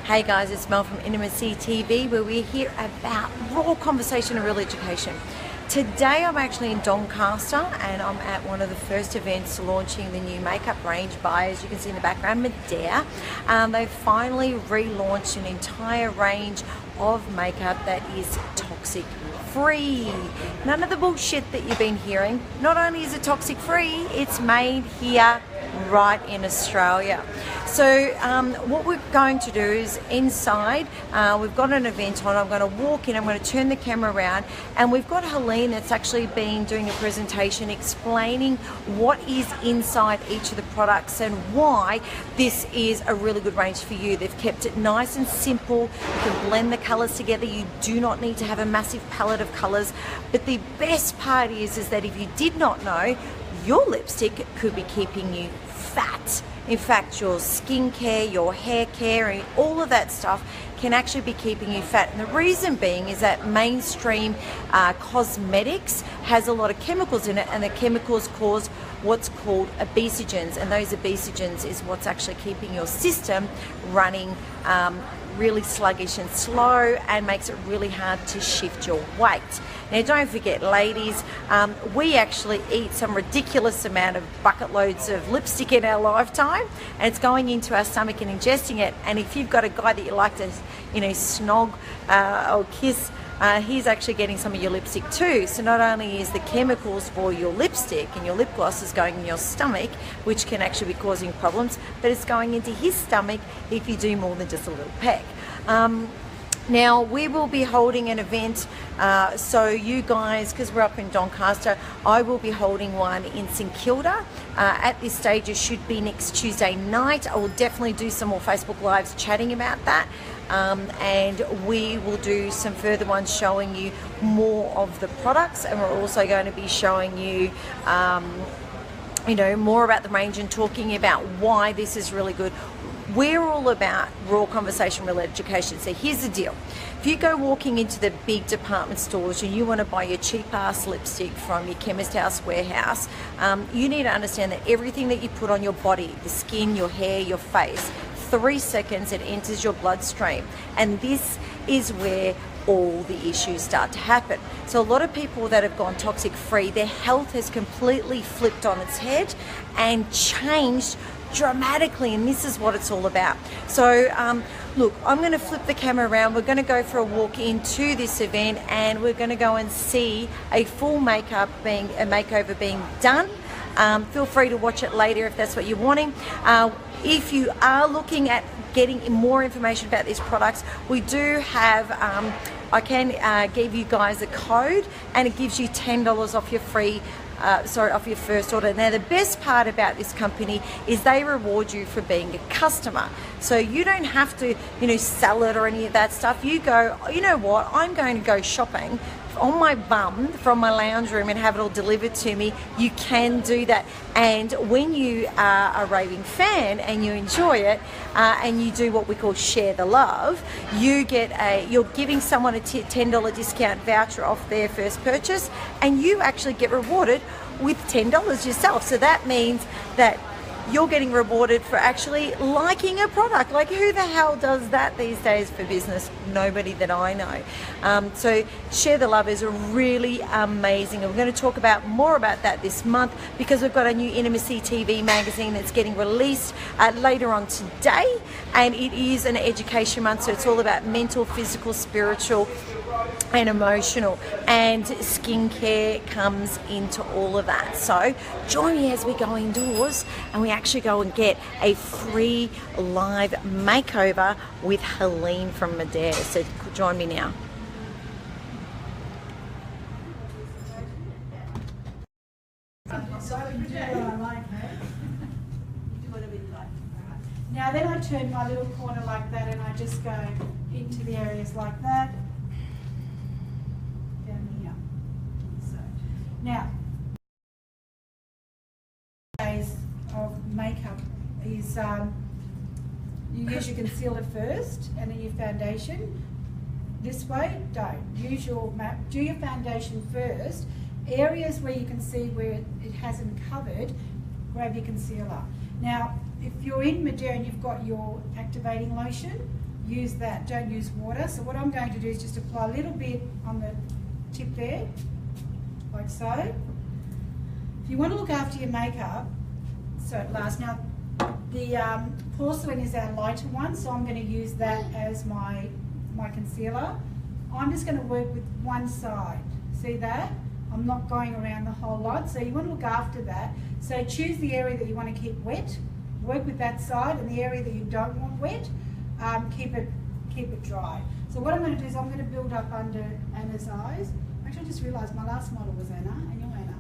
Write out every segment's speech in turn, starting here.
Hey guys, it's Mel from Intimacy TV, where we're here about raw conversation and real education. Today I'm actually in Doncaster and I'm at one of the first events launching the new makeup range by, as you can see in the background, Medea. They've finally relaunched an entire range of makeup that is toxic free. None of the bullshit that you've been hearing. Not only is it toxic free, it's made here right in Australia. So what we're going to do is inside, we've got an event on. I'm going to walk in, I'm going to turn the camera around, and we've got Helene that's actually been doing a presentation explaining what is inside each of the products and why this is a really good range for you. They've kept it nice and simple. You can blend the colors together. You do not need to have a massive palette of colors. But the best part is that if you did not know, your lipstick could be keeping you fat. In fact, your skincare, your hair care, and all of that stuff can actually be keeping you fat. And the reason being is that mainstream cosmetics has a lot of chemicals in it, and the chemicals cause what's called obesogens, and those obesogens is what's actually keeping your system running really sluggish and slow, and makes it really hard to shift your weight. Now don't forget, ladies, we actually eat some ridiculous amount of bucket loads of lipstick in our lifetime, and it's going into our stomach and ingesting it. And if you've got a guy that you like to, snog or kiss, he's actually getting some of your lipstick too. So not only is the chemicals for your lipstick and your lip gloss is going in your stomach, which can actually be causing problems, but it's going into his stomach if you do more than just a little peck. Now we will be holding an event, so you guys, because we're up in Doncaster, I will be holding one in St Kilda. At this stage it should be next Tuesday night. I will definitely do some more Facebook Lives chatting about that. And we will do some further ones showing you more of the products, and we're also going to be showing you more about the range and talking about why this is really good. We're all about raw conversation, real education. So here's the deal. If you go walking into the big department stores and you want to buy your cheap ass lipstick from your Chemist House warehouse, you need to understand that everything that you put on your body, the skin, your hair, your face, 3 seconds it enters your bloodstream, and this is where all the issues start to happen. So a lot of people that have gone toxic free, their health has completely flipped on its head and changed dramatically, and this is what it's all about. So look, I'm going to flip the camera around. We're going to go for a walk into this event, and we're going to go and see a full makeover being done. Feel free to watch it later if that's what you're wanting. If you are looking at getting more information about these products, we do have, I can give you guys a code, and it gives you $10 off your off your first order. Now the best part about this company is they reward you for being a customer. So you don't have to, sell it or any of that stuff. You go, you know what, I'm going to go shopping on my bum from my lounge room and have it all delivered to me. You can do that. And when you are a raving fan and you enjoy it, and you do what we call share the love, you're giving someone a $10 discount voucher off their first purchase, and you actually get rewarded with $10 yourself. So that means that you're getting rewarded for actually liking a product. Like, who the hell does that these days for business? Nobody that I know. So Share the Love is really amazing. And we're going to talk more about that this month, because we've got a new Intimacy TV magazine that's getting released later on today, and it is an education month, so it's all about mental, physical, spiritual and emotional, and skincare comes into all of that. So join me as we go indoors and we actually go and get a free live makeover with Helene from Medea. So join me now. Now then I turn my little corner like that, and I just go into the areas like that. Now, days of makeup is you use your concealer first, and then your foundation. This way, don't. Do your foundation first. Areas where you can see where it hasn't covered, grab your concealer. Now, if you're in Medea and you've got your activating lotion, use that. Don't use water. So what I'm going to do is just apply a little bit on the tip there, like so. If you want to look after your makeup, so it lasts. Now, the porcelain is our lighter one, so I'm going to use that as my concealer. I'm just going to work with one side. See that? I'm not going around the whole lot. So you want to look after that. So choose the area that you want to keep wet. Work with that side, and the area that you don't want wet, keep it dry. So what I'm going to do is I'm going to build up under Anna's eyes. Actually, I just realised my last model was Anna, and you're Anna.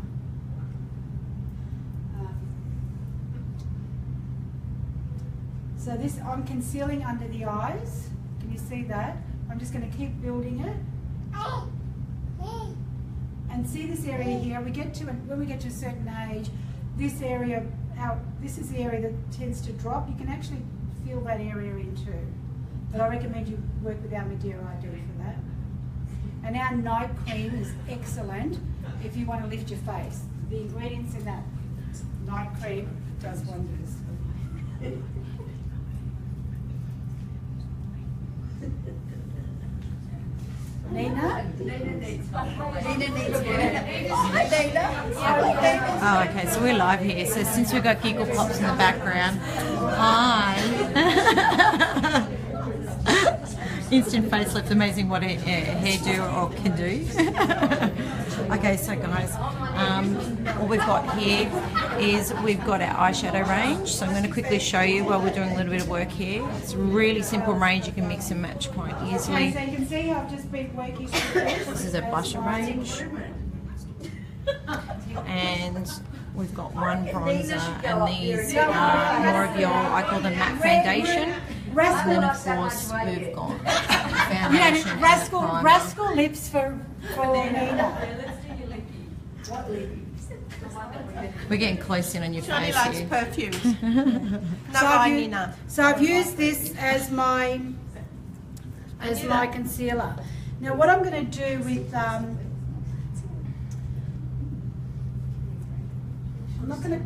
So this, I'm concealing under the eyes. Can you see that? I'm just going to keep building it. And see this area here, when we get to a certain age, this area, this is the area that tends to drop. You can actually fill that area in too. But I recommend you work with our Madeira ID for that. And our night cream is excellent if you want to lift your face. The ingredients in that night cream does wonders. Nina? Nina needs Oh, okay, so we're live here. So since we've got Giggle Pops in the background, hi. Instant facelift, amazing what a hairdo or can do. Okay, so guys, what we've got here is we've got our eyeshadow range. So I'm going to quickly show you while we're doing a little bit of work here. It's a really simple range, you can mix and match quite easily. Okay, so you can see I've just been working. This is a blusher range. And we've got one bronzer, and these are more of your, I call them matte foundation. And then of course we've got foundation. Rascal lips for Nina. We're getting close in on your Johnny face likes here. perfumes. So I've used this as my concealer. Now what I'm going to do with I'm not going to.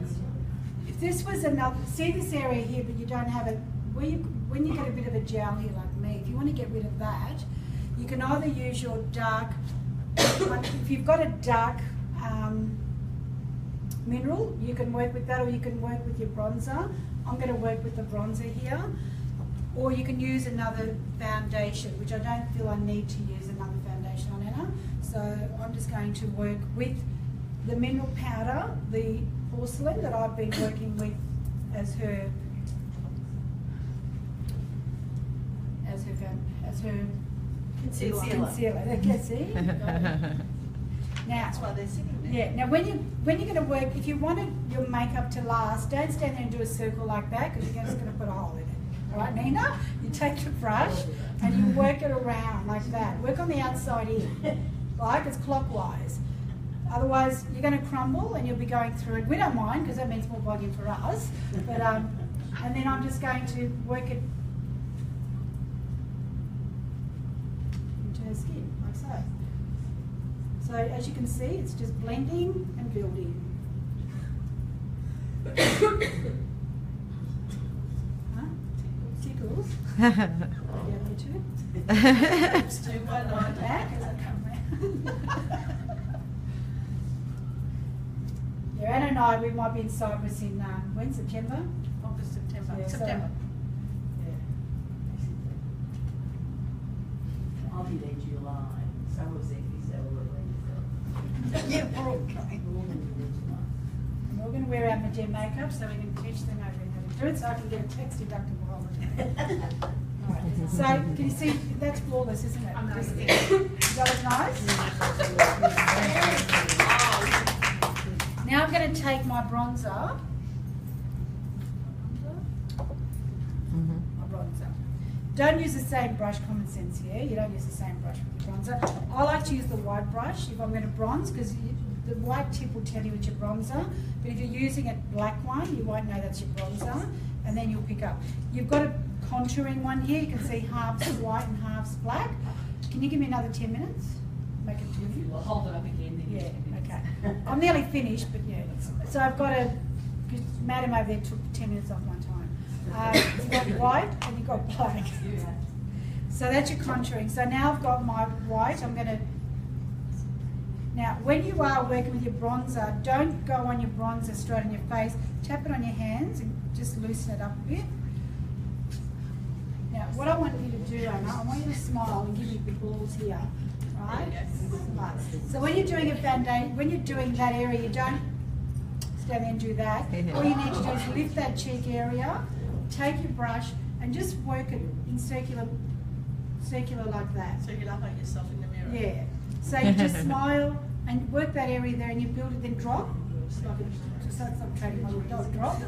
If this was another, see this area here, but you don't have it. When you get a bit of a gel here like me, if you want to get rid of that, you can either use your dark. If you've got a dark mineral, you can work with that, or you can work with your bronzer. I'm going to work with the bronzer here, or you can use another foundation, which I don't feel I need to use another foundation on Anna. So I'm just going to work with the mineral powder, the porcelain that I've been working with as her concealer. Okay, see? Now, That's why they're sitting there. yeah. Now, when you're going to work, if you wanted your makeup to last, don't stand there and do a circle like that, because you're just going to put a hole in it. All right, Nina? You take the brush and you work it around like that. Work on the outside in, like it's clockwise. Otherwise, you're going to crumble and you'll be going through it. We don't mind, because that means more volume for us. But and then I'm just going to work it into her skin, like so. So as you can see, it's just blending and building. Huh? Tickles? Yeah, me too. Let's do one on Back as I come round. Yeah, Anna and I, we might be in Cyprus in, when, September? August, September. Yeah, so- September. I'll be there July, so I was there Yeah, we're all going. And we're going to wear our Magenta makeup so we can teach them how to do it, so I can get a tax deductible holiday. Alright, so can you see, that's flawless, isn't it? Does that look nice? Now I'm going to take my bronzer. My bronzer. Don't use the same brush, common sense here. You don't use the same brush with your bronzer. I like to use the white brush if I'm going to bronze, because the white tip will tell you it's your bronzer. But if you're using a black one, you won't know that's your bronzer, and then you'll pick up. You've got a contouring one here. You can see half's white and half's black. Can you give me another 10 minutes? Make it 2 minutes. We'll hold it up again. Yeah, okay. I'm nearly finished, but yeah. So I've got a, madam over there took 10 minutes off my time. You've got white and you've got black. So that's your contouring. So now I've got my white. Now when you are working with your bronzer, don't go on your bronzer straight on your face. Tap it on your hands and just loosen it up a bit. Now what I want you to do, Anna, I want you to smile and give me the balls here. Right? Right. So when you're doing a foundation, when you're doing that area, you don't stand there and do that. All you need to do is lift that cheek area, take your brush and just work it in circular like that. So you look like yourself in the mirror. Yeah. So you just smile and work that area there and you build it, then drop. So it's not trading my little dog, drop.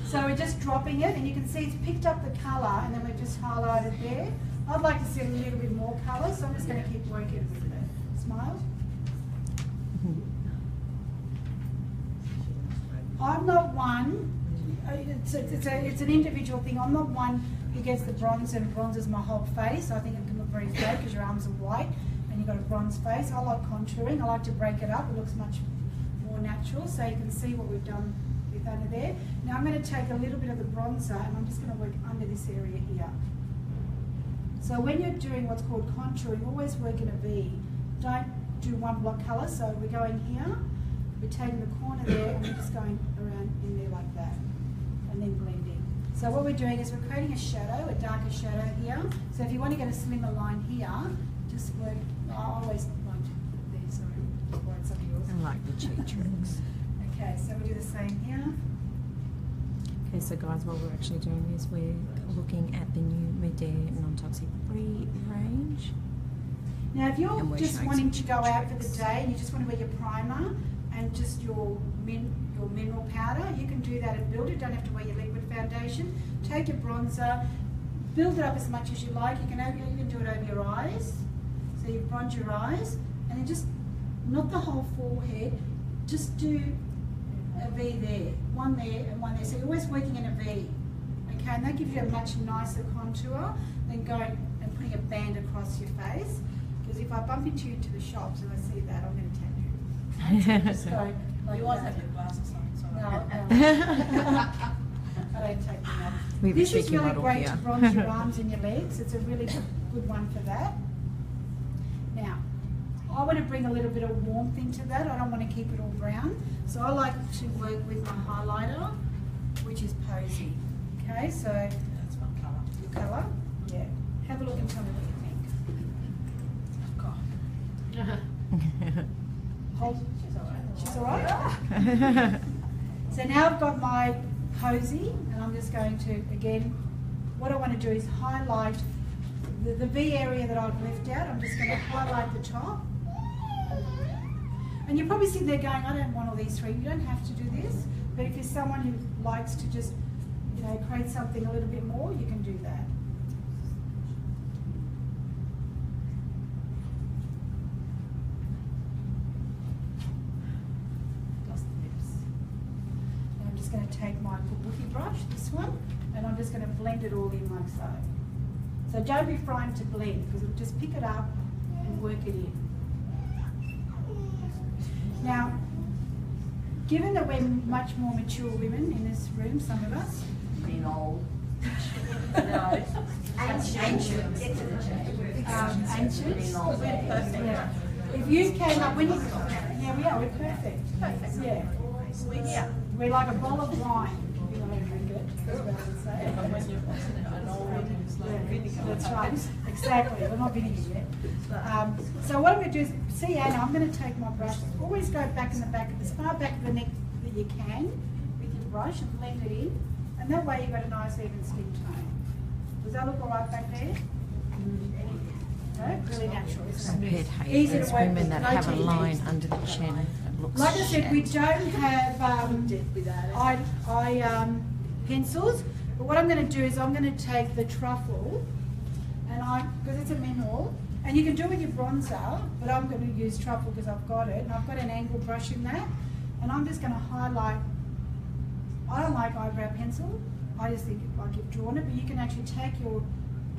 So we're just dropping it and you can see it's picked up the colour and then we've just highlighted there. I'd like to see a little bit more colour, so I'm just going to keep working with it. Smile. I'm not one, it's an individual thing, I'm not one who gets the bronze and bronzes my whole face. I think it can look very fake because your arms are white and you've got a bronze face. I like contouring, I like to break it up, it looks much more natural, so you can see what we've done with under there. Now I'm going to take a little bit of the bronzer and I'm just going to work under this area here. So when you're doing what's called contouring, always work in a V. Don't do one block colour, so we're going here, we're taking the corner there and we're just going around in there like that and then blending. So what we're doing is we're creating a shadow, a darker shadow here. So if you want to get a slimmer line here, just work, I always like to put there, sorry, borrowed some of yours. I like the cheek tricks. Okay, so we'll do the same here. Okay, so guys, what we're actually doing is we're looking at the new Medare non-toxic free range. Now if you're And we're just showing wanting to some go out for tricks. the day and you just want to wear your primer and just your mineral powder, you can do that and build it. Don't have to wear your liquid foundation. Take your bronzer, build it up as much as you like. You can do it over your eyes. So you bronze your eyes and then just, not the whole forehead, just do a V there, one there and one there. So you're always working in a V. Okay, and that gives you a much nicer contour than going and putting a band across your face. Because if I bump into you to the shops and I see that, I'm going to tap you. Just go like You always that. have your glasses on, so No, I don't take them off. We have a This is cheeky really model great here. to bronze your arms and your legs. It's a really good one for that. Now, I want to bring a little bit of warmth into that. I don't want to keep it all brown. So I like to work with my highlighter, which is Posy. Okay, so that's one colour. your colour, yeah. Have a look and tell me what you think. God. Hold. She's all right. She's all right. So now I've got my Posy, and I'm just going to, again, what I want to do is highlight the V area that I've left out. I'm just going to highlight the top. And you're probably sitting there going, I don't want all these three. You don't have to do this, but if you're someone who likes to just, you know, create something a little bit more, you can do that. I'm just going to take my kabuki brush, this one, and I'm just going to blend it all in like so. So don't be frightened to blend, because it'll just pick it up and work it in. Now, given that we're much more mature women in this room, some of us, Being old. No. ancient, Being old. yeah. If you came up, when you, yeah, we are, we're perfect. Perfect. Yeah. We're here. We're like a bowl of wine, if you want to drink it. That's what I would say. But when you're watching it, an old one is like vinegar. That's right, exactly, we're not vinegar yet. So what I'm going to do is, see Anna, I'm going to take my brush, always go back in the back, as far back of the neck that you can with your brush and blend it in, and that way you've got a nice even skin tone. Does that look all right back there? No? Really natural, isn't it? Pet hate Easy to those work women with, that no have a techniques. line under the chin that looks Like I said, we don't have pencils, but what I'm going to do is I'm going to take the truffle, and because it's a mineral, and you can do it with your bronzer, but I'm going to use truffle because I've got it, and I've got an angle brush in that, and I'm just going to highlight. I don't like eyebrow pencil, I just think like you've drawn it, but you can actually take your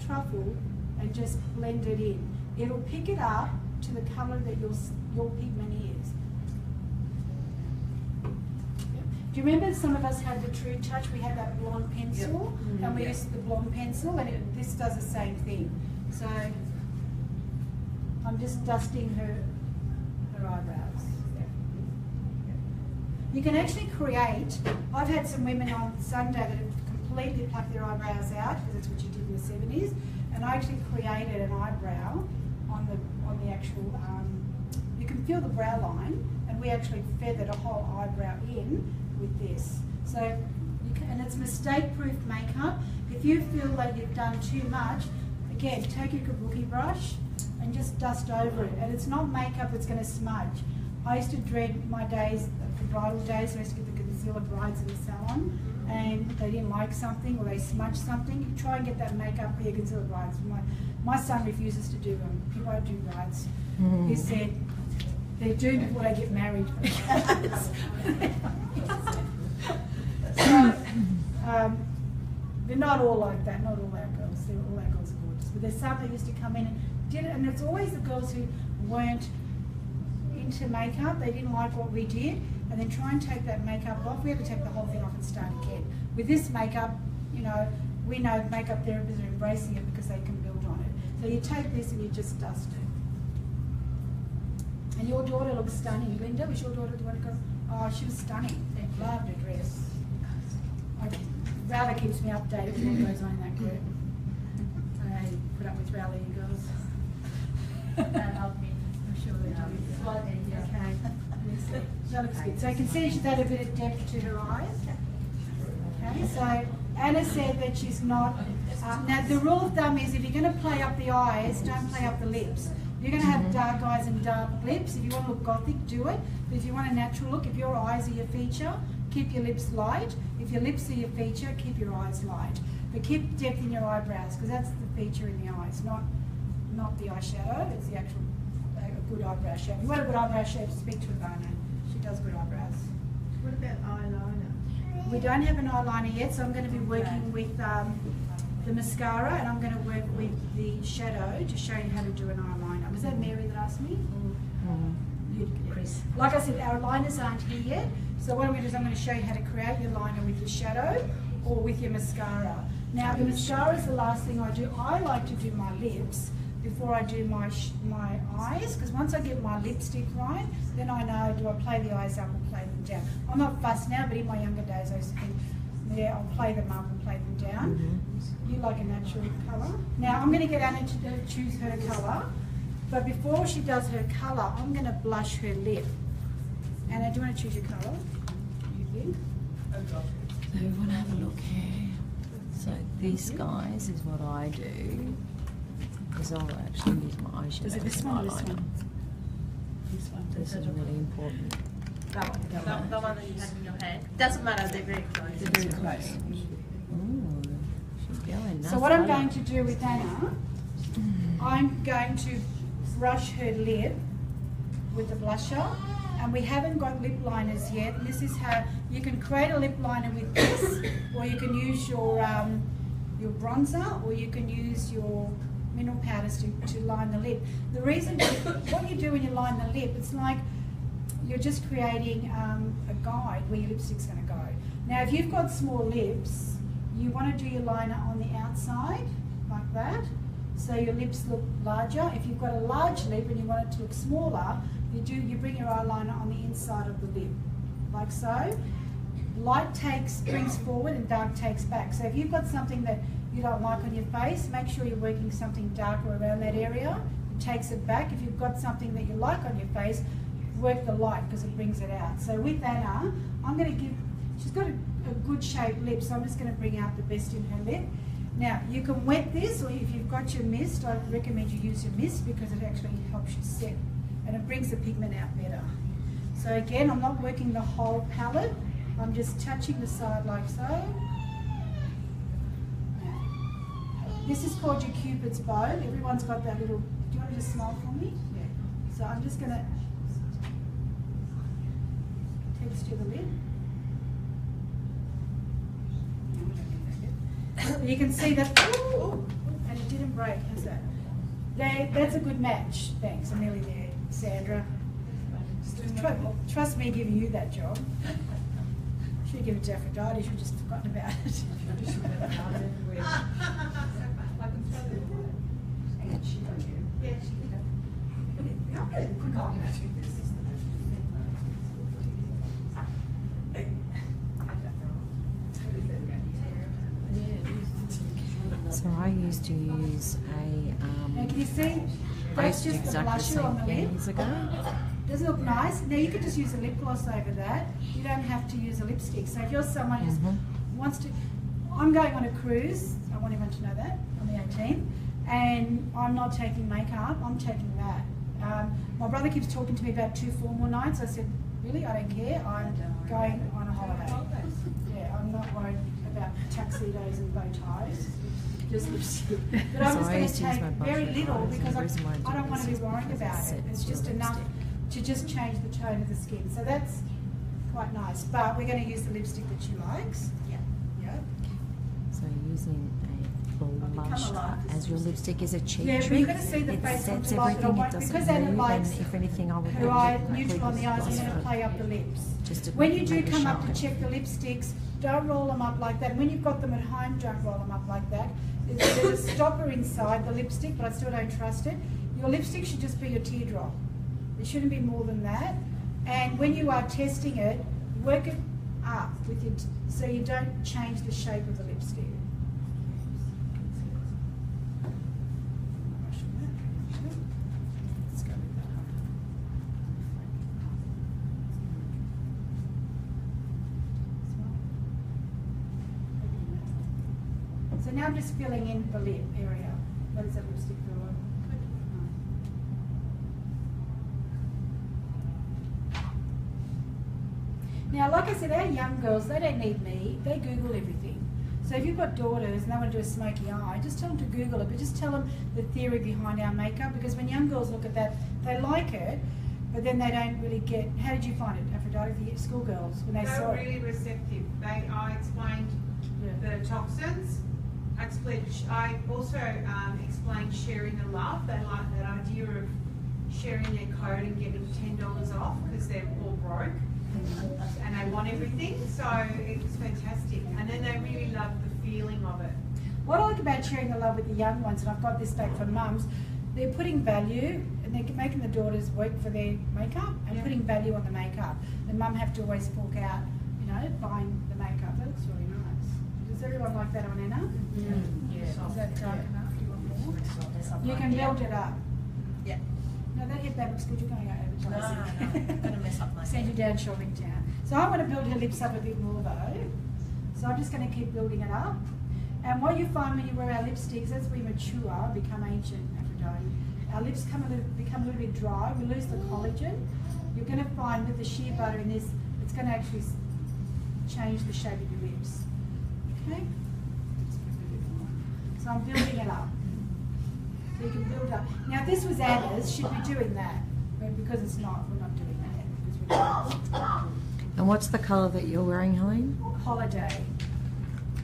truffle and just blend it in. It'll pick it up to the colour that your pigment is. Do you remember some of us had the True Touch? We had that blonde pencil, and we used the blonde pencil, and this does the same thing. So I'm just dusting her eyebrows. You can actually create. I've had some women on Sunday that have completely plucked their eyebrows out because that's what you did in the 70s, and I actually created an eyebrow on the actual. You can feel the brow line, and we actually feathered a whole eyebrow in with this. So, and it's mistake-proof makeup. If you feel like you've done too much, again, take your kabuki brush and just dust over it. And it's not makeup that's going to smudge. I used to dread my days, the bridal days. I used to get the concealer brides in the salon, and they didn't like something or they smudged something. You try and get that makeup for your concealer brides. My son refuses to do them. He won't do brides. He said they're doomed before they get married. So, they're not all like that. Not all our girls. All our girls are gorgeous. But there's some that used to come in and did it, and it's always the girls who weren't into makeup. They didn't like what we did, and then try and take that makeup off. We have to take the whole thing off and start again. With this makeup, you know, we know makeup therapists are embracing it because they can build on it. So you take this and you just dust it. And your daughter looks stunning. Linda, was your daughter the one who got? Oh, she was stunning. Loved her dress. Rowley keeps me updated with what goes on in that group. I put up with Rowley, you girls. They love me. I'm sure they do. Okay. That looks good. So you can see she's had a bit of depth to her eyes. Okay, so Anna said that she's not. Now the rule of thumb is if you're going to play up the eyes, don't play up the lips. If you're going to have dark eyes and dark lips, if you want to look gothic, do it. But if you want a natural look, if your eyes are your feature, keep your lips light. If your lips are your feature, keep your eyes light. But keep depth in your eyebrows, because that's the feature in the eyes, not the eyeshadow. It's the actual good eyebrow shape. If you want a good eyebrow shape, speak to Ivana. She does good eyebrows. What about eyeliner? We don't have an eyeliner yet, so I'm going to be working with the mascara, and I'm going to work with the shadow to show you how to do an eyeliner. Was that Mary that asked me? Chris. Like I said, our liners aren't here yet, so what I'm going to do is I'm going to show you how to create your liner with your shadow or with your mascara. Now the mascara is the last thing I do. I like to do my lips before I do my eyes, because once I get my lipstick right, then I know, do I play the eyes up or play them down. I'm not fussed now, but in my younger days I used to think, yeah, I'll play them up and play them down. You like a natural colour. Now I'm going to get Anna to choose her colour, but before she does her colour, I'm going to blush her lip. Anna, do you want to choose your colour? You think? So we want to have a look here. So this, guys, is what I do. Because I'll actually use my eyeshadow. Is it this one or this eyeliner. one? This one. This is really important. That one. The one that you had in your hand. Doesn't matter, they're very close. They're very close. Ooh, she's going. So what I'm going to do with Anna, I'm going to brush her lip with the blusher, and we haven't got lip liners yet. And this is how you can create a lip liner with this, or you can use your bronzer, or you can use your mineral powders to line the lip. The reason, what you do when you line the lip, it's like you're just creating a guide where your lipstick's going to go. Now, if you've got small lips, you want to do your liner on the outside, like that, so your lips look larger. If you've got a large lip and you want it to look smaller, you bring your eyeliner on the inside of the lip, like so. Light brings forward and dark takes back. So if you've got something that you don't like on your face, make sure you're working something darker around that area. It takes it back. If you've got something that you like on your face, work the light because it brings it out. So with Anna, I'm going to she's got a good shaped lip, so I'm just going to bring out the best in her lip. Now, you can wet this, or if you've got your mist, I recommend you use your mist because it actually helps you set and it brings the pigment out better. So again, I'm not working the whole palette, I'm just touching the side like so. This is called your Cupid's bow. Everyone's got that little, do you want to just smile for me? Yeah. So I'm just going to texture the lid. You can see that, ooh, and it didn't break, has that? That's a good match. Thanks, I'm nearly there, Sandra. Trust me giving you that job. Should give it to Aphrodite, she'd just forgotten about it. So I used to use Now can you see, I that's used to just do the exactly the blusher on the same lip. years ago. Doesn't it look nice? Now you could just use a lip gloss over that. You don't have to use a lipstick. So if you're someone who wants to, I'm going on a cruise. I want everyone to know that on the 18th, and I'm not taking makeup. I'm taking that. My brother keeps talking to me about 2 formal nights. I said, really? I don't care. I'm going on a holiday. Yeah, I'm not worried about tuxedos and bow ties. Just lipstick. But I'm So just I going used to to use take my blush very and little eyes, and because the reason why I I don't do want to this be is worried because about it's it. It's just your enough lipstick. to just change the tone of the skin. So that's quite nice. But we're going to use the lipstick that she likes. Yeah. Yeah. So using a blush alive. as your lipstick is a cheat Yeah, but trick. you're going to see the It face on sets the light. everything, it doesn't Because Anna move, likes and if anything I would her put eye a neutral on the eyes, gloss I'm going to for- play up the lips. just to When you do make it come up to sharpen. check the lipsticks, don't roll them up like that. When you've got them at home, don't roll them up like that. There's a stopper inside the lipstick, but I still don't trust it. Your lipstick should just be your teardrop. It shouldn't be more than that. And when you are testing it, work it up with your so you don't change the shape of the lipstick. Let's go with that. So now I'm just filling in the lip area. What does that lipstick feel like? Now, like I said, our young girls, they don't need me. They Google everything. So if you've got daughters and they want to do a smoky eye, just tell them to Google it, but just tell them the theory behind our makeup, because when young girls look at that, they like it, but then they don't really get, how did you find it, Aphrodite, for your schoolgirls, when they They saw were it? really receptive. I explained Yeah. the toxins. I also explained sharing the love. They like that idea of sharing their code and getting $10 off because they're all broke and they want everything. So it was fantastic. And then they really loved the feeling of it. What I like about sharing the love with the young ones, and I've got this back from mums, they're putting value and they're making the daughters work for their makeup and Yeah. putting value on the makeup. The mum have to always fork out, buying the makeup. That looks really nice. Does everyone like that on Anna? Yeah. Is that dark enough? Do you want more? You can build it up. Yeah. No, that looks good. You're going to go No, advertising. I'm going to mess up my Send you down shopping town. So I want to build her lips up a bit more though. So I'm just going to keep building it up. And what you find when you wear our lipsticks, as we mature, become ancient, Aphrodite, our lips become a little bit dry. We lose the collagen. You're going to find with the shea butter in this, it's going to actually change the shape of your lips. Okay? So I'm building it up. So you can build up. Now if this was Anna's, she'd be doing that. But because it's not, we're not doing that. Because we're And what's the colour that you're wearing, Helene? holiday.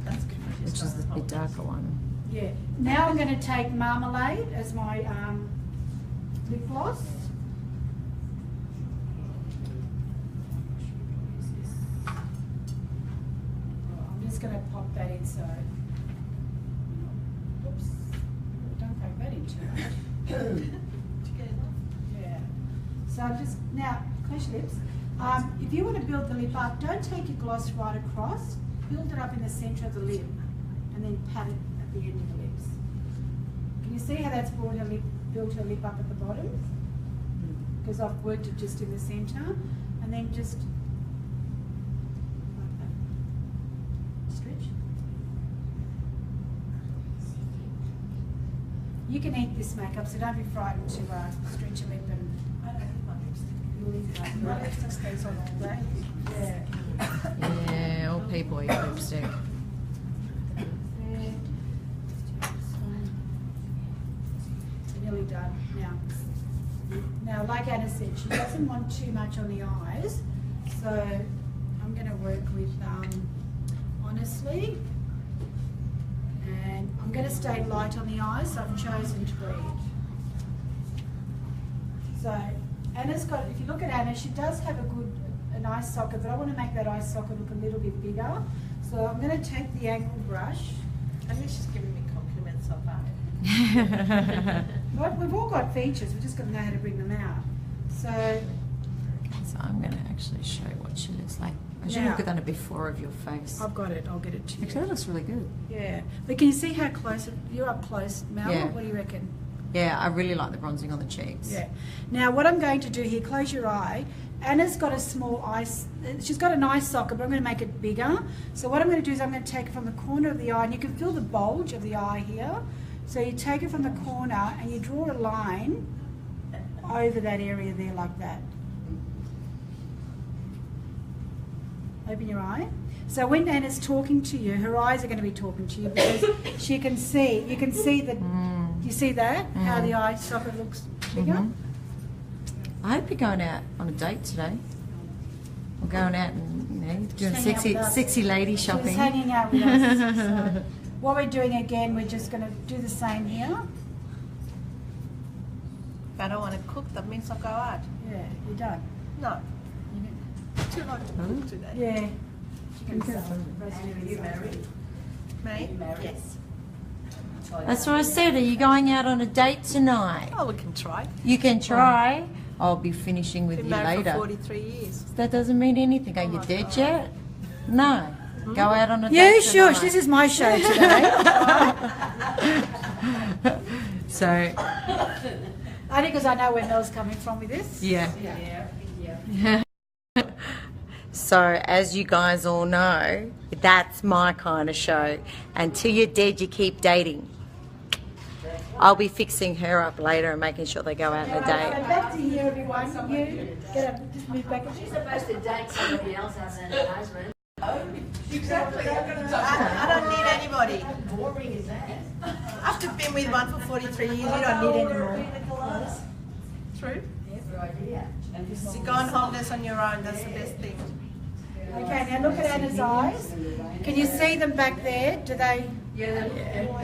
That's good. Which is the bit darker one. Yeah. Now I'm going to take Marmalade as my lip gloss. I'm just going to pop that in so. Oops. Don't poke that in too much. Yeah. So I'm just, now, close your lips. If you want to build the lip up, don't take your gloss right across. Build it up in the centre of the lip and then pat it at the end of the lips. Can you see how that's brought her lip, built her lip up at the bottom? Because I've worked it just in the centre and then just like that. Stretch. You can eat this makeup, so don't be frightened to stretch your lip and I don't think my lipstick. my lipstick stays on all day. Yeah. Yeah, all people eat lipstick. Nearly done now. Now, like Anna said, she doesn't want too much on the eyes, so I'm going to work with Honestly, and I'm going to stay light on the eyes, so I've chosen Tweed. So Anna's got, if you look at Anna, she does have a an eye socket, but I want to make that eye socket look a little bit bigger. So I'm going to take the angle brush. I think she's giving me compliments so far. Well, we've all got features, we've just got to know how to bring them out. So So I'm going to actually show what she looks like. I should Now- look at that before of your face. I've got it, I'll get it to you. Actually, that looks really good. Yeah, but can you see how close, you're up close, Mel, Yeah. what do you reckon? Yeah, I really like the bronzing on the cheeks. Yeah. Now what I'm going to do here, close your eye. Anna's got a small eye, she's got an eye socket, but I'm going to make it bigger. So what I'm going to do is I'm going to take it from the corner of the eye, and you can feel the bulge of the eye here. So you take it from the corner and you draw a line over that area there like that. Open your eye. So when Anna's talking to you, her eyes are going to be talking to you because she can see, you can see that, you see that, how the eye socket looks bigger? I hope you're going out on a date today. Or going out and, you know, doing hanging out sexy, with us. sexy lady She's shopping. hanging out with us. So what we're doing again, we're just going to do the same here. If I don't want to cook, that means I'll go out. Yeah, you're done. No. Too long to cook today. Yeah. Are you married? Me? Yes. That's what I said. Are you going out on a date tonight? Oh, we can try. You can try. I'll be finishing with Been you married later. for 43 years. That doesn't mean anything. Are you dead yet? No. Go out on a Yeah, date sure. tonight. This is my show today. So, Only because I know where Mel's coming from with this. yeah. So, as you guys all know, that's my kind of show. Until you're dead, you keep dating. I'll be fixing her up later and making sure they go out on a So date. back to here, everyone. You get up, just move back. She's supposed to date somebody else as an husband. I don't need anybody. Boring is that? After being with one for 43 years, you don't need any more. True. You're going homeless on your own, that's the best thing. Okay, now look at Anna's eyes. Can you see them back there? Do they? Now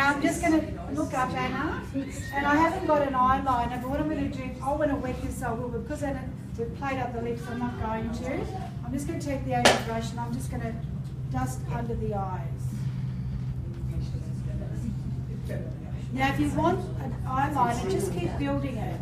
I'm just going to look up Anna, and I haven't got an eyeliner, but what I'm going to do, I want to wet this, I will, because Anna, we've played up the lips, I'm not going to. I'm just going to take the angle brush and I'm just going to dust under the eyes. Now if you want an eyeliner, just keep building it.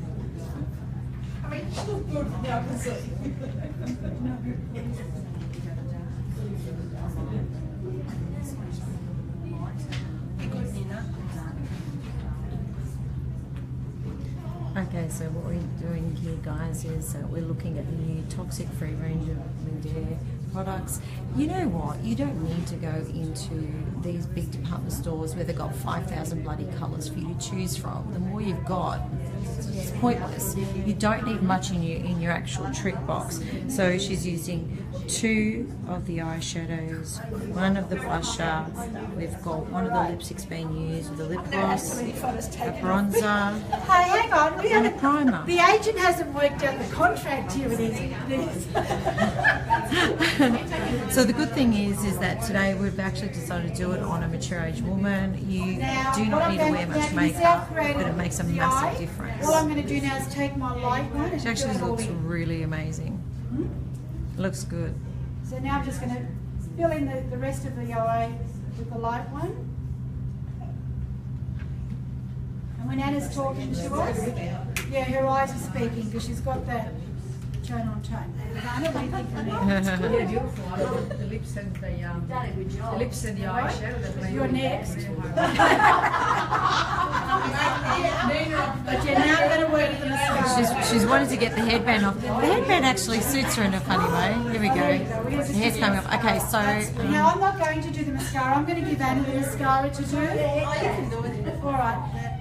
Okay, so what we're doing here, guys, is we're looking at the new toxic-free range of Lindare products. You know what? You don't need to go into these big department stores where they've got 5,000 bloody colours for you to choose from. The more you've got, it's pointless. You don't need much in your actual trick box. So she's using 2 of the eyeshadows, 1 of the blusher. We've got 1 of the lipsticks being used with a lip gloss, a bronzer, Hey, hang on. We and a haven't, primer. the agent hasn't worked out the contract here with these. So the good thing is that today we've actually decided to do it on a mature age woman. You do not need to wear much makeup, but it makes a massive difference. All I'm going to do now is take my light one and She actually fill it all looks in. really amazing. Looks good. So now I'm just going to fill in the rest of the eye with the light one. And when Anna's talking to us, yeah, her eyes are speaking because she's got that tone on tone. Anna, what do you think from there? Yeah, beautiful. I love the lips and the Done a good job. the lips and the eyeshadow. That made You're me- next. But you're now going to work with the mascara. She's wanted to get the headband off. The headband actually suits her in a funny way. Here we go. The hair's coming off. Okay, so Now I'm not going to do the mascara. I'm going to give Anna the mascara to do. All right.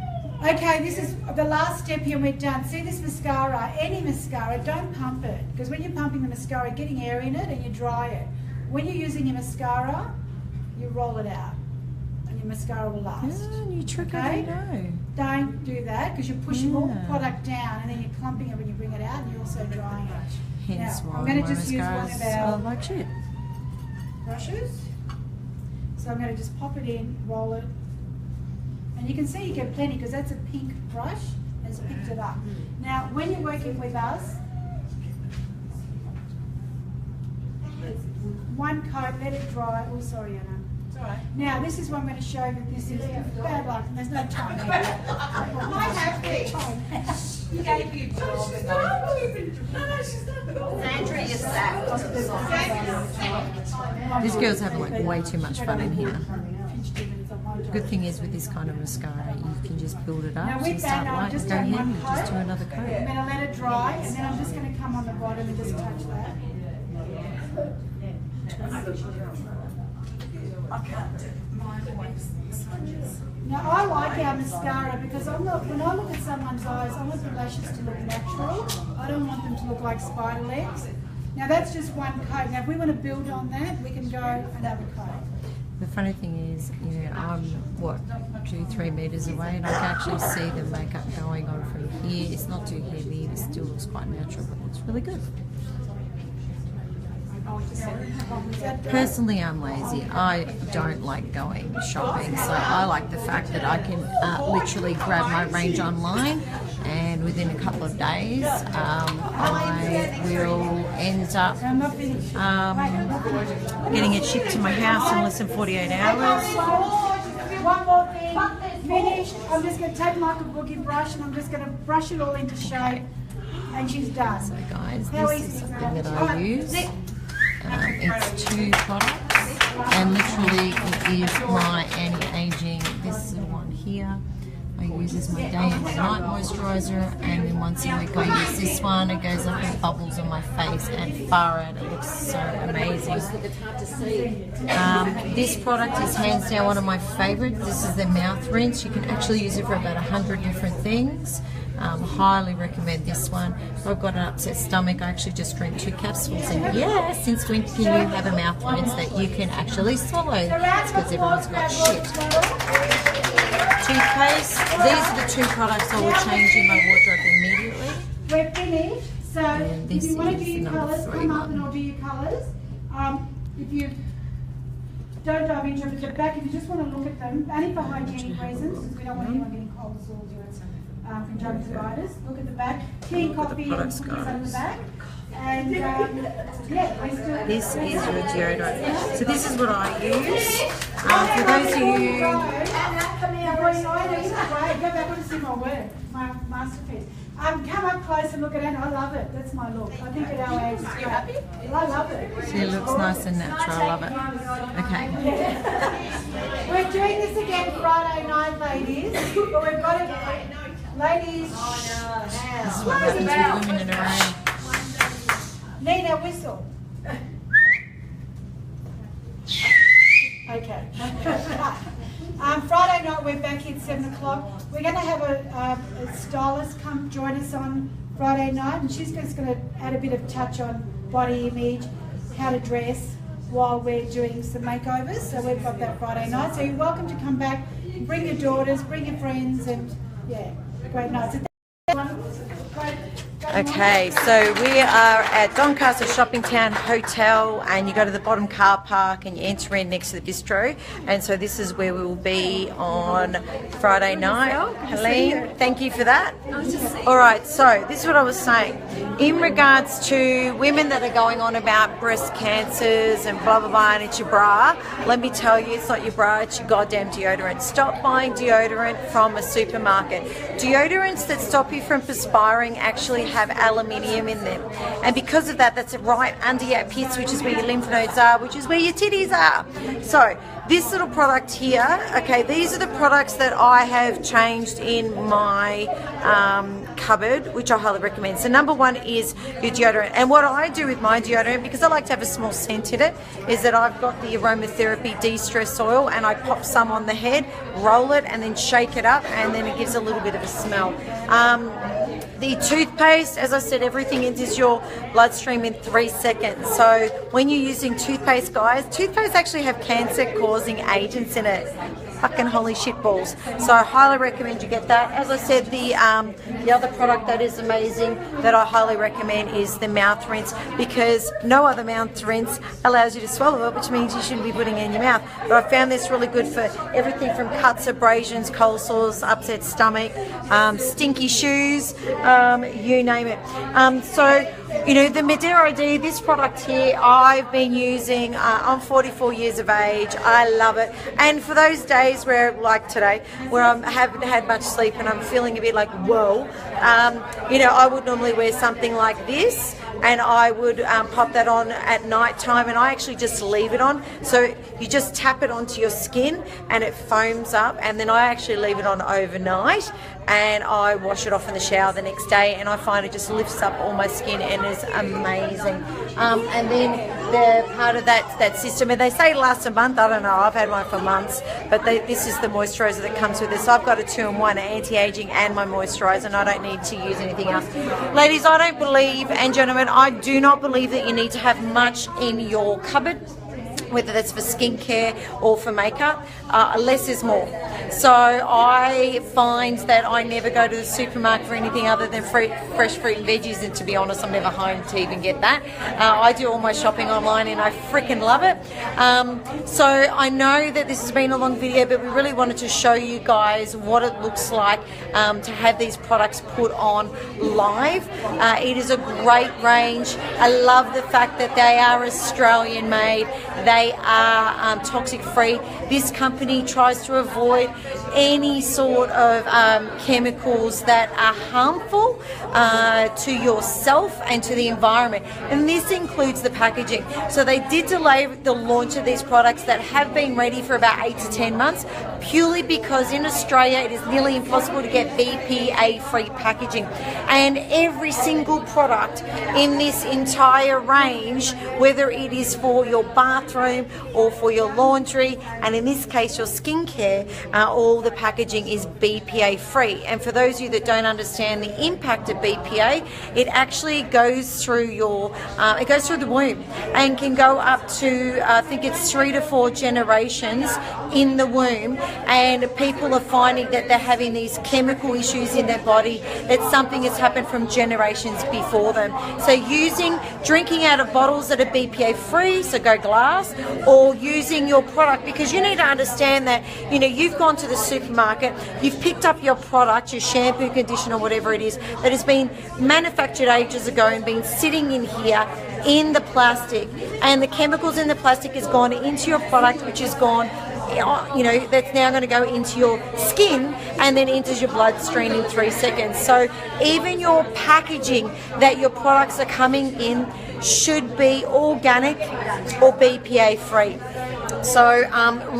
Okay, this is the last step here and we're done. See this mascara, any mascara, don't pump it. Because when you're pumping the mascara, you're getting air in it and you dry it. When you're using your mascara, you roll it out and your mascara will last. new trick I Okay. don't know. Don't do that because you're pushing all the Yeah. product down and then you're clumping it when you bring it out and you're also drying it. Hence Now, why I'm going my to just use one mascaras of smell our like shit. brushes. So I'm going to just pop it in, roll it. And you can see you get plenty because that's a pink brush and it's picked it up. Now, when you're working with us, one coat, let it dry. Oh, sorry, Anna. It's all right. Now, this is what I'm going to show that this is bad luck, and there's no time here. Might have been. You gave you a job. Sandra is sacked. These girls have like way too much fun in here. The good thing is with this kind of mascara, you can just build it Now up. So you with start that, I've light, just go done heavy, one just do coat. another I'm coat. going to let it dry, and then I'm just going to come on the bottom and just touch that. Now I like our mascara because when I look at someone's eyes, I want the lashes to look natural. I don't want them to look like spider legs. Now that's just one coat. Now if we want to build on that, we can go another coat. The funny thing is, you know, I'm what, 2-3 meters away, and I can actually see the makeup going on from here. It's not too heavy. It still looks quite natural, but it's really good. Personally, I'm lazy. I don't like going shopping, so I like the fact that I can literally grab my range online, and within a couple of days, I will end up getting it shipped to my house in less than 48 hours. One more thing. Finished. I'm just going to take my kabuki brush and I'm just going to brush it all into shape, and she's done. So guys, How this easy is is something that? that I use. It's 2 products, and literally it is my anti-aging. This is the one here. I use as my day and night moisturiser, and then once a week I use this one. It goes up in bubbles on my face, and far out, it looks so amazing. This product is hands down one of my favourites. This is the mouth rinse. You can actually use it for about 100 different things. Highly recommend this one. If I've got an upset stomach, I actually just drink 2 capsules, and yeah, since when can you have a mouth rinse that you can actually swallow? It's because everyone's got shit. Toothpaste. These are the 2 products I will change in my wardrobe immediately. We're finished. So And if this you want to is do your the number colours, 3 come up one. and I'll do your colours. If you don't dive into it at the back, if you just want to look at them, only for hygienic reasons, because we don't want anyone getting cold sores or conjunctivitis. Look at the back. Tea, coffee, and products, cookies on the guys. back. And yeah, let's do it. This is your deodorant. So this is what I use. For those of you, Go back and see my work, my masterpiece. Come up close and look at it. I love it. That's my look. I think at our age, it's great. I love it. see, it looks nice and natural. I love it. Okay. We're doing this again Friday night, ladies. But we've got it, ladies. This is what happens with women in a rain. Nina, whistle. Okay. Friday night we're back here at 7 o'clock. We're going to have a stylist come join us on Friday night, and she's just going to add a bit of touch on body image, how to dress while we're doing some makeovers. So we've got that Friday night. So you're welcome to come back, bring your daughters, bring your friends, and yeah, great night. So Okay, so we are at Doncaster Shopping Town Hotel, and you go to the bottom car park and you enter in next to the bistro, and so this is where we will be on Friday night. Helene, thank you for that. Alright, so this is what I was saying. In regards to women that are going on about breast cancers and blah blah blah and it's your bra, let me tell you, it's not your bra, it's your goddamn deodorant. Stop buying deodorant from a supermarket. Deodorants that stop you from perspiring actually have aluminium in them, and because of that, that's right under your pits, which is where your lymph nodes are, which is where your titties are. So this little product here, okay, these are the products that I have changed in my cupboard, which I highly recommend. So number 1 is your deodorant, and what I do with my deodorant, because I like to have a small scent in it, is that I've got the aromatherapy de-stress oil, and I pop some on the head, roll it, and then shake it up, and then it gives a little bit of a smell. The toothpaste, as I said, everything enters your bloodstream in 3 seconds. So when you're using toothpaste, guys, toothpaste actually have cancer-causing agents in it. Fucking holy shit balls. So I highly recommend you get that. As I said, the other product that is amazing that I highly recommend is the mouth rinse, because no other mouth rinse allows you to swallow it, which means you shouldn't be putting it in your mouth. But I found this really good for everything from cuts, abrasions, cold sores, upset stomach, stinky shoes, you name it. So You know, the Madeira D, this product here, I've been using, I'm 44 years of age, I love it. And for those days where, like today, where I haven't had much sleep and I'm feeling a bit like, whoa, you know, I would normally wear something like this, and I would pop that on at night time, and I actually just leave it on. So you just tap it onto your skin and it foams up, and then I actually leave it on overnight, and I wash it off in the shower the next day, and I find it just lifts up all my skin and is amazing. And then the part of that system, and they say it lasts a month, I don't know, I've had one for months, but this is the moisturiser that comes with it. So I've got a 2-in-1, anti-aging and my moisturiser, and I don't need to use anything else. Ladies, I don't believe, and gentlemen, I do not believe that you need to have much in your cupboard, whether that's for skincare or for makeup. Less is more. So I find that I never go to the supermarket for anything other than fresh fruit and veggies, and to be honest, I'm never home to even get that. I do all my shopping online and I freaking love it. So I know that this has been a long video, but we really wanted to show you guys what it looks like to have these products put on live. It is a great range. I love the fact that they are Australian made. They are toxic free. This company tries to avoid any sort of chemicals that are harmful to yourself and to the environment, and this includes the packaging. So they did delay the launch of these products that have been ready for about 8 to 10 months, purely because in Australia it is nearly impossible to get BPA free packaging, and every single product in this entire range, whether it is for your bathroom or for your laundry, and in this case your skincare, all the packaging is BPA free. And for those of you that don't understand the impact of BPA, it actually goes through your it goes through the womb and can go up to I think it's 3 to 4 generations in the womb, and people are finding that they're having these chemical issues in their body, that something has happened from generations before them. So drinking out of bottles that are BPA free, so go glass, or using your product, because you need to understand that, you know, you've gone to the supermarket, you've picked up your product, your shampoo, conditioner, whatever it is, that has been manufactured ages ago and been sitting in here in the plastic, and the chemicals in the plastic has gone into your product, which has gone, you know, that's now going to go into your skin and then enters your bloodstream in 3 seconds. So even your packaging that your products are coming in should be organic or BPA free. So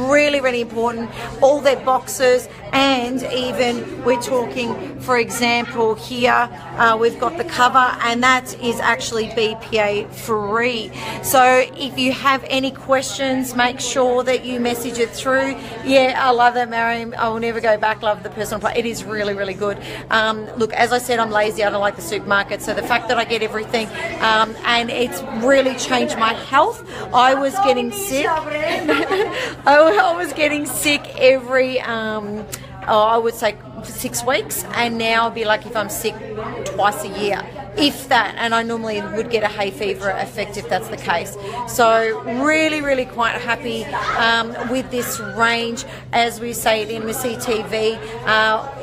really, really important. All their boxes, and even we're talking, for example, here we've got the cover, and that is actually BPA free. So if you have any questions, make sure that you message it through. Yeah, I love that, Mariam. I will never go back. Love the personal product. It is really, really good. Look, as I said, I'm lazy. I don't like the supermarket. So the fact that I get everything, and it's really changed my health. I was getting sick. I was getting sick every, I would say 6 weeks, and now I'd be like if I'm sick twice a year, if that, and I normally would get a hay fever effect if that's the case. So really, really quite happy with this range. As we say at Intimacy TV,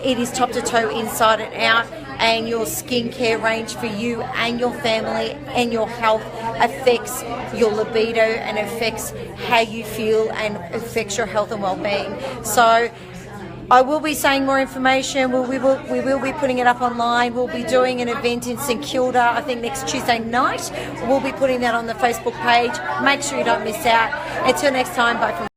it is top to toe, inside and out, and your skincare range for you and your family and your health affects your libido and affects how you feel and affects your health and well-being. So I will be saying more information. We will be putting it up online. We'll be doing an event in St Kilda, I think next Tuesday night. We'll be putting that on the Facebook page. Make sure you don't miss out. Until next time, bye from